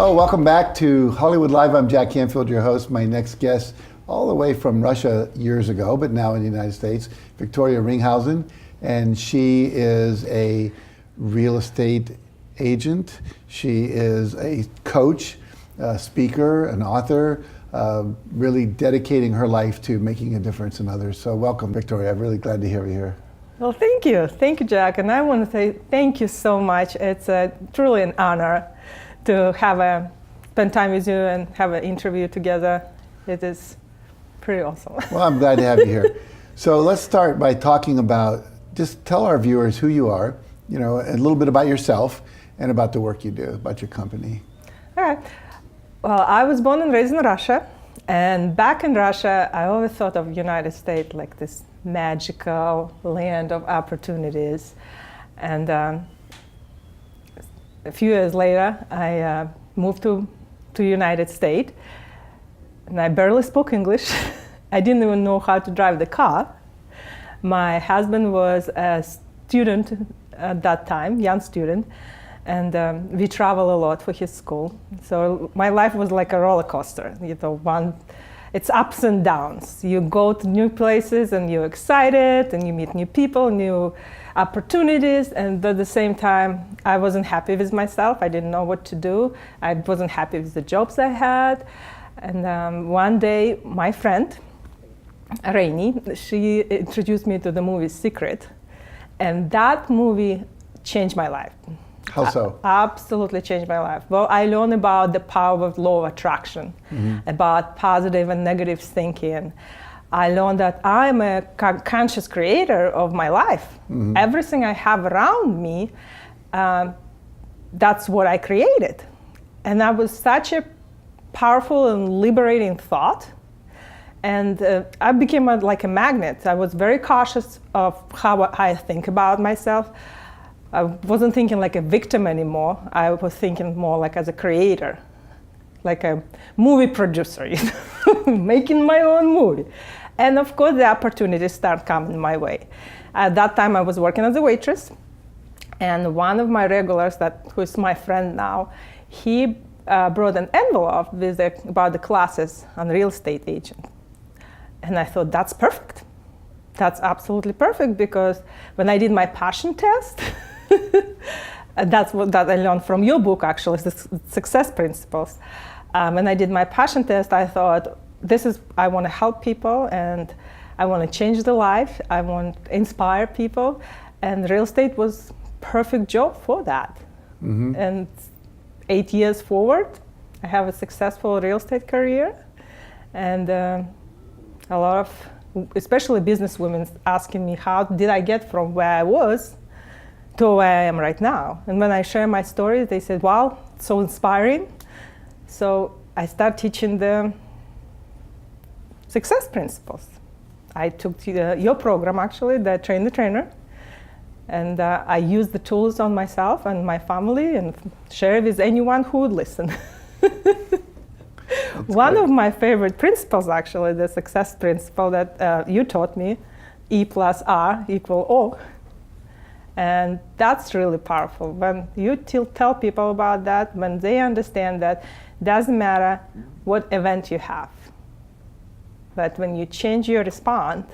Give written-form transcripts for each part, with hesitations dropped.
Hello, welcome back to Hollywood Live. I'm Jack Canfield, your host. My next guest, all the way from Russia years ago, but now in the United States, Viktoria Ringhausen, and she is a real estate agent. She is a coach, a speaker, an author, really dedicating her life to making a difference in others. So welcome, Viktoria. I'm really glad to have you here. Well, thank you. Thank you, Jack. And I want to say thank you so much. It's truly an honor to spend time with you and have an interview together. It is pretty awesome. Well, I'm glad to have you here. So let's start by talking about, just tell our viewers who you are, you know, a little bit about yourself and about the work you do, about your company. All right. Well, I was born and raised in Russia. And back in Russia, I always thought of United States like this magical land of opportunities. And a few years later, I moved to United States, and I barely spoke English. I didn't even know how to drive the car. My husband was a student at that time, young student, and we traveled a lot for his school. So my life was like a roller coaster. You know, it's ups and downs. You go to new places and you're excited and you meet new people, new opportunities, and at the same time, I wasn't happy with myself. I didn't know what to do. I wasn't happy with the jobs I had. And one day, my friend, Rainey, she introduced me to the movie Secret, and that movie changed my life. How so? Absolutely changed my life. Well, I learned about the power of law of attraction, about positive and negative thinking. I learned that I'm a conscious creator of my life. Everything I have around me, that's what I created. And that was such a powerful and liberating thought. And I became like a magnet. I was very cautious of how I think about myself. I wasn't thinking like a victim anymore. I was thinking more like as a creator, like a movie producer, you know, making my own movie. And of course, the opportunities start coming my way. At that time, I was working as a waitress, and one of my regulars, who is my friend now, he brought an envelope with about the classes on real estate agent. And I thought, that's perfect. That's absolutely perfect, because when I did my passion test, that's what I learned from your book, actually, the success principles. When I did my passion test, I thought, I want to help people, and I want to change the life. I want to inspire people, and real estate was perfect job for that. And 8 years forward, I have a successful real estate career, and a lot of, especially business women, asking me how did I get from where I was to where I am right now. And when I share my stories, they said, wow, so inspiring. So I start teaching them success principles. I took your program, actually, the Train the Trainer, and I used the tools on myself and my family and share with anyone who would listen. One of my favorite principles, actually, the success principle that you taught me, E plus R equal O. And that's really powerful. When you tell people about that, when they understand that doesn't matter what event you have, but when you change your response,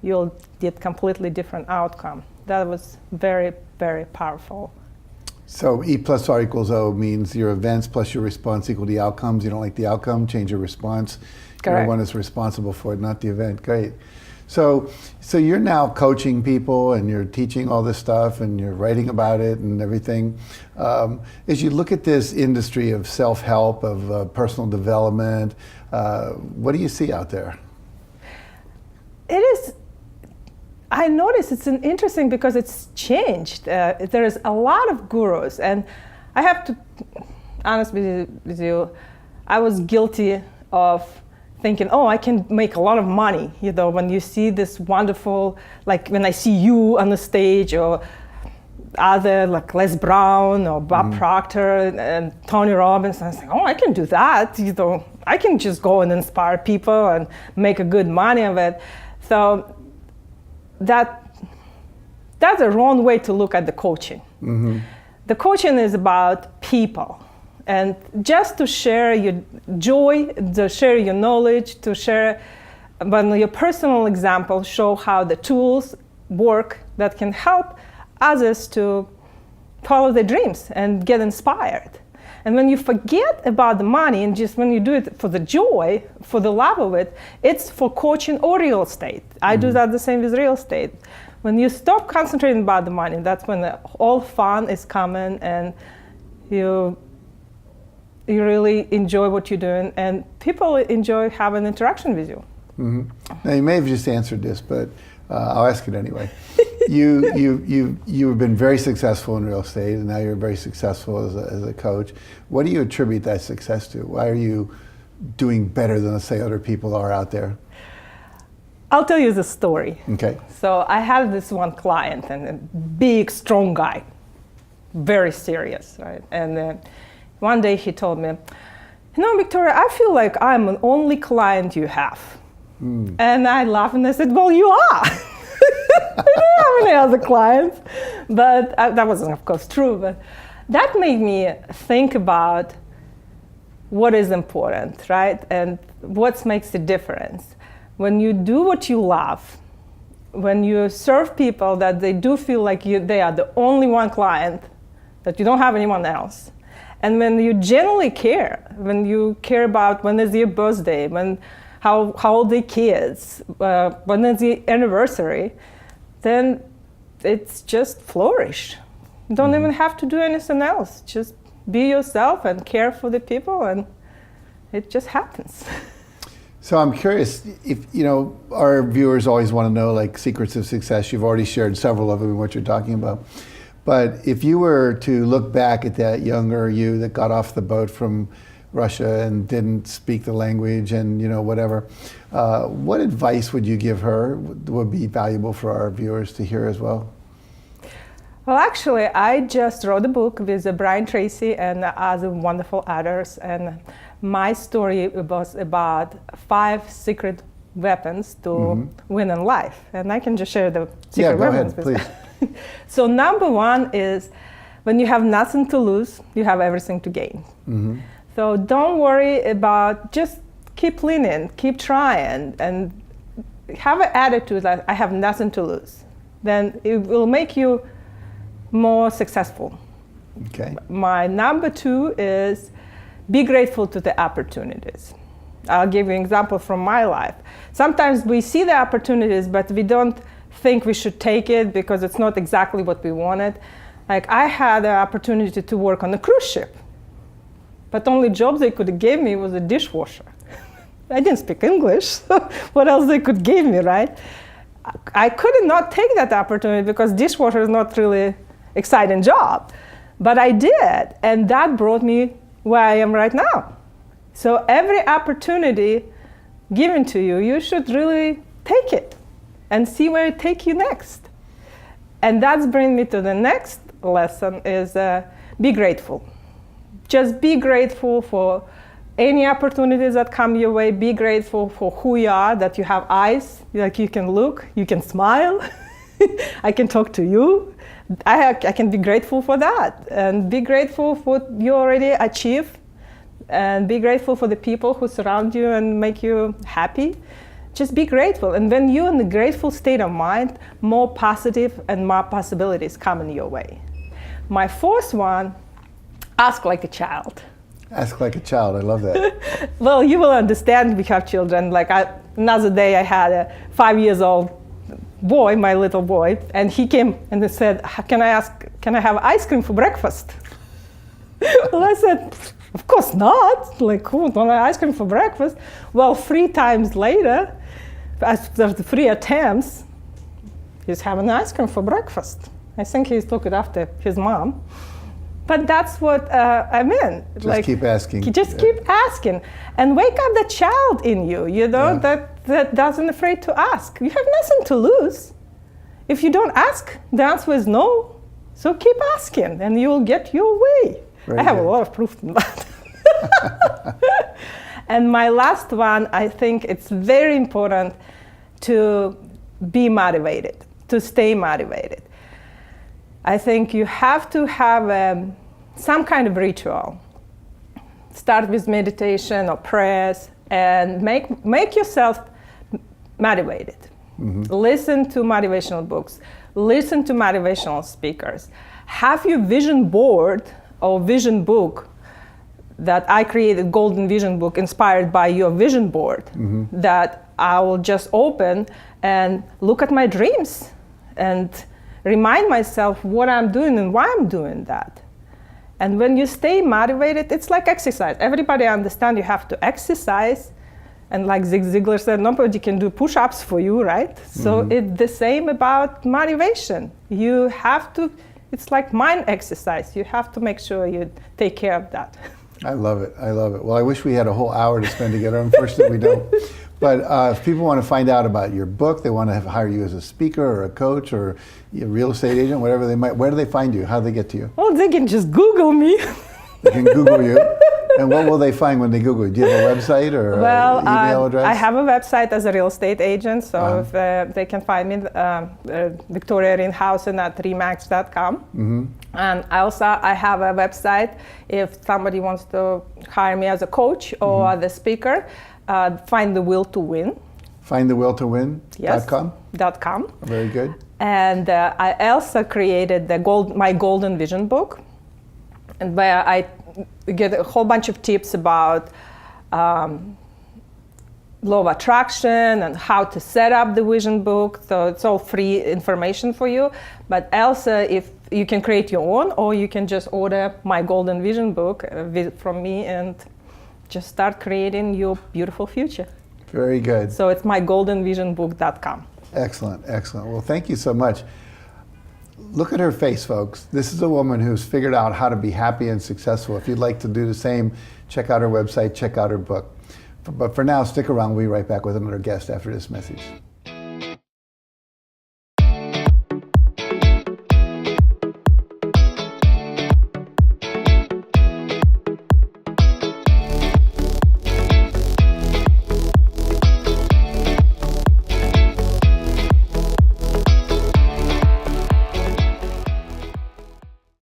you'll get completely different outcome. That was very, very powerful. So E plus R equals O means your events plus your response equal the outcomes. You don't like the outcome, change your response. Correct. Everyone is responsible for it, not the event. Great. So you're now coaching people, and you're teaching all this stuff, and you're writing about it and everything. As you look at this industry of self-help, of personal development, what do you see out there? It is. I notice it's interesting because it's changed. There is a lot of gurus, and I have to, honest with you, I was guilty of thinking, oh, I can make a lot of money. You know, when you see this wonderful, like when I see you on the stage, or other like Les Brown or Bob Proctor and Tony Robbins, I was like, oh, I can do that. You know, I can just go and inspire people and make a good money of it. So that's a wrong way to look at the coaching. The coaching is about people. And just to share your joy, to share your knowledge, to share your personal example, show how the tools work that can help others to follow their dreams and get inspired. And when you forget about the money and just when you do it for the joy, for the love of it, it's for coaching or real estate. I do that the same with real estate. When you stop concentrating about the money, that's when all fun is coming and you really enjoy what you're doing and people enjoy having interaction with you. Now you may have just answered this, but I'll ask it anyway. You've been very successful in real estate, and now you're very successful as a coach. What do you attribute that success to? Why are you doing better than, let's say, other people are out there? I'll tell you the story. Okay. So I had this one client, and a big, strong guy, very serious, right? And one day he told me, Victoria, I feel like I'm an only client you have. And I laughed and I said, well, you are. I don't have any other clients. But that wasn't, of course, true. But that made me think about what is important, right? And what makes the difference. When you do what you love, when you serve people that they do feel like they are the only one client, that you don't have anyone else. And when you genuinely care, when you care about when is your birthday, how old the kids, when is the anniversary, then it's just flourish. You don't even have to do anything else. Just be yourself and care for the people, and it just happens. So I'm curious if, our viewers always want to know like secrets of success. You've already shared several of them in what you're talking about. But if you were to look back at that younger you that got off the boat from Russia and didn't speak the language and whatever, what advice would you give her would be valuable for our viewers to hear as well? Well, actually, I just wrote a book with Brian Tracy and other wonderful others, and my story was about 5 secret weapons to win in life, and I can just share the secret weapons. Yeah, go ahead, please. So number 1 is when you have nothing to lose, you have everything to gain. So don't worry about, just keep leaning, keep trying, and have an attitude that I have nothing to lose. Then it will make you more successful. Okay. My number 2 is be grateful to the opportunities. I'll give you an example from my life. Sometimes we see the opportunities, but we don't think we should take it because it's not exactly what we wanted. Like I had the opportunity to work on a cruise ship, but the only job they could give me was a dishwasher. I didn't speak English, so what else they could give me, right? I could not take that opportunity because dishwasher is not really exciting job, but I did, and that brought me where I am right now. So every opportunity given to you, you should really take it and see where it takes you next. And that's bringing me to the next lesson is be grateful. Just be grateful for any opportunities that come your way. Be grateful for who you are, that you have eyes, like you can look, you can smile. I can talk to you. I can be grateful for that. And be grateful for what you already achieved. And be grateful for the people who surround you and make you happy. Just be grateful. And when you're in a grateful state of mind, more positive and more possibilities come in your way. My 4th one, ask like a child. Ask like a child, I love that. Well, you will understand we have children. Like another day I had a 5-year-old boy, my little boy, and he came and he said, can I have ice cream for breakfast? Well, I said, of course not. Like, who would want ice cream for breakfast? Well, 3 times later, after the 3 attempts, he's having ice cream for breakfast. I think he's looking after his mom. But that's what I meant. Just keep asking. Keep asking. And wake up the child in you, that doesn't afraid to ask. You have nothing to lose. If you don't ask, the answer is no. So keep asking, and you will get your way. I have a lot of proof in that. And my last one, I think it's very important to be motivated, to stay motivated. I think you have to have some kind of ritual. start with meditation or prayers and make yourself motivated. Listen to motivational books. Listen to motivational speakers. Have your vision board or vision book that I created, Golden Vision Book, inspired by your vision board, that I will just open and look at my dreams and remind myself what I'm doing and why I'm doing that. And when you stay motivated, it's like exercise. Everybody understands you have to exercise. And like Zig Ziglar said, nobody can do push-ups for you, right? So it's the same about motivation. You have to, it's like mind exercise. You have to make sure you take care of that. I love it. I love it. Well, I wish we had a whole hour to spend together. Unfortunately, we don't. But if people want to find out about your book, they want to hire you as a speaker or a coach or a real estate agent, whatever they might, where do they find you? How do they get to you? Well, they can just Google me. They can Google you. And what will they find when they Google you? Do you have a website or an email address? I have a website as a real estate agent, so if, they can find me, Viktoria Ringhausen at remax.com. And I have a website if somebody wants to hire me as a coach or the speaker, Find the Will to Win. FindTheWillToWin.com? Yes, .com. Very good. And I also created my Golden Vision book, and where I get a whole bunch of tips about law of attraction and how to set up the vision book. So it's all free information for you. But also, if you can create your own, or you can just order my Golden Vision book from me and just start creating your beautiful future. Very good. So it's mygoldenvisionbook.com. Excellent, excellent. Well, thank you so much. Look at her face, folks. This is a woman who's figured out how to be happy and successful. If you'd like to do the same, check out her website, check out her book. But for now, stick around. We'll be right back with another guest after this message.